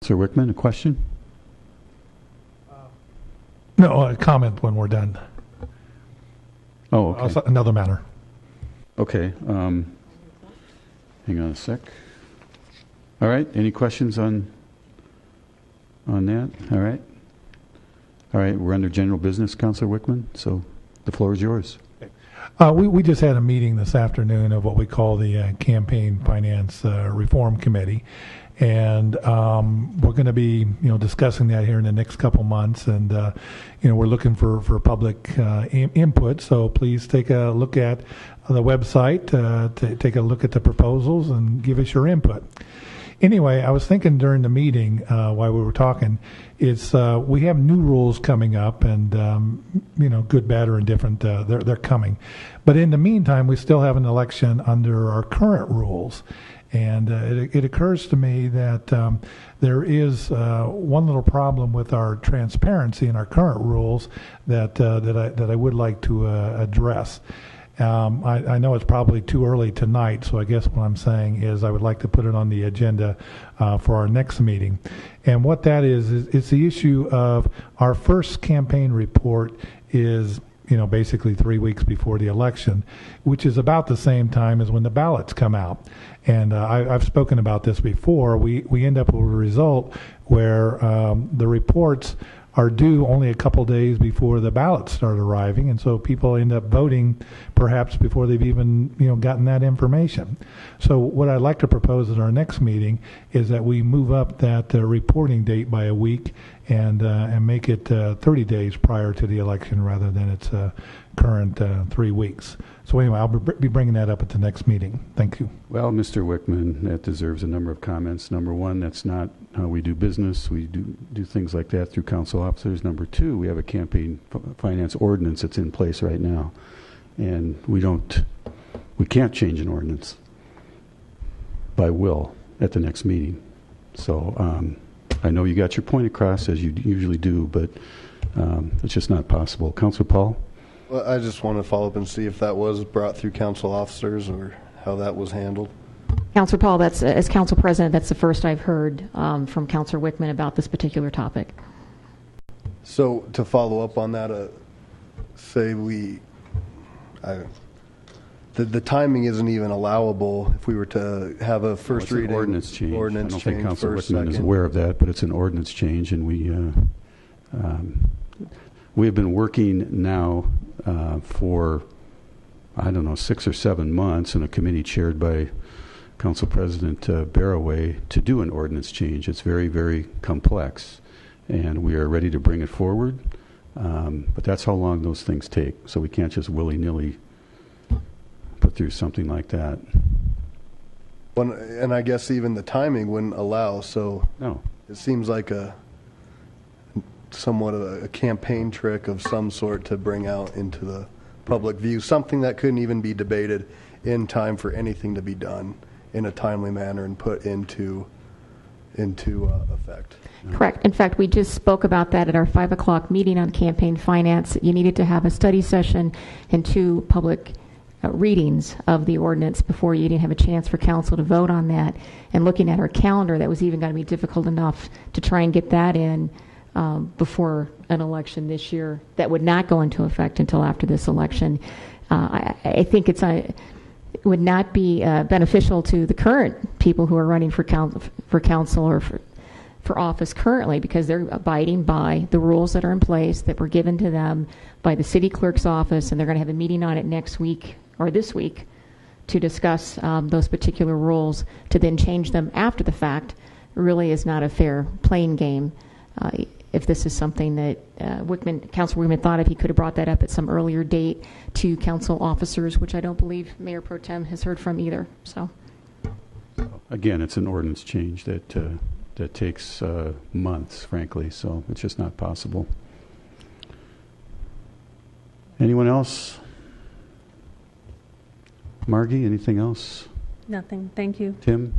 Sir Wickman, a question? No, a comment when we're done. Oh, okay. Another matter. Okay. Hang on a sec. All right. Any questions on that? All right. All right. We're under general business, Councilor Wickman, so the floor is yours. We just had a meeting this afternoon of what we call the Campaign Finance Reform Committee, and we're going to be discussing that here in the next couple months, and we're looking for public input. So please take a look at the website, take a look at the proposals, and give us your input. Anyway, I was thinking during the meeting while we were talking, we have new rules coming up, and good, bad, or indifferent, they're coming. But in the meantime, we still have an election under our current rules, and it occurs to me that there is one little problem with our transparency in our current rules that I would like to address. I know it's probably too early tonight, so I guess what I'm saying is I would like to put it on the agenda for our next meeting. And what that is it's the issue of our first campaign report is basically 3 weeks before the election, which is about the same time as when the ballots come out. And I've spoken about this before. We end up with a result where the reports are due only a couple days before the ballots start arriving, and so people end up voting perhaps before they've even gotten that information. So what I'd like to propose at our next meeting is that we move up that reporting date by a week and make it 30 days prior to the election rather than its current 3 weeks. So anyway, I'll be bringing that up at the next meeting. Thank you. Well, Mr. Wickman, that deserves a number of comments. Number one, that's not how we do business. We do things like that through council officers. Number two, we have a campaign finance ordinance that's in place right now, and we can't change an ordinance by will at the next meeting. So I know you got your point across as you usually do, but it's just not possible. Councilor Paul? Well, I just want to follow up and see if that was brought through council officers or how that was handled. Councilor Paul, that's as council president, that's the first I've heard from Councilor Wickman about this particular topic. So to follow up on that, say the timing isn't even allowable if we were to have a first reading ordinance change. I don't think Councilor Wickman is second. aware of that, but it's an ordinance change, and we have been working now for, 6 or 7 months in a committee chaired by Council President Barraway to do an ordinance change. It's very, very complex, and we are ready to bring it forward, but that's how long those things take. So we can't just willy-nilly put through something like that. And I guess even the timing wouldn't allow, so no. It seems like somewhat of a campaign trick of some sort to bring out into the public view something that couldn't even be debated in time for anything to be done in a timely manner and put into effect. Correct. In fact, we just spoke about that at our 5 o'clock meeting on campaign finance. You needed to have a study session and 2 public readings of the ordinance before you didn't have a chance for council to vote on that. And looking at our calendar, that was even going to be difficult enough to try and get that in before an election this year that would not go into effect until after this election. I think it would not be beneficial to the current people who are running for council or for office currently, because they're abiding by the rules that are in place that were given to them by the city clerk's office, and they're going to have a meeting on it next week or this week to discuss those particular rules. To then change them after the fact really is not a fair playing game. If this is something that Councilor Wickman thought if he could have brought that up at some earlier date to council officers, which I don't believe Mayor Pro Tem has heard from either. So again, it's an ordinance change that takes months, frankly, so it's just not possible. Anyone else? Margie, anything else? Nothing. Thank you. Tim?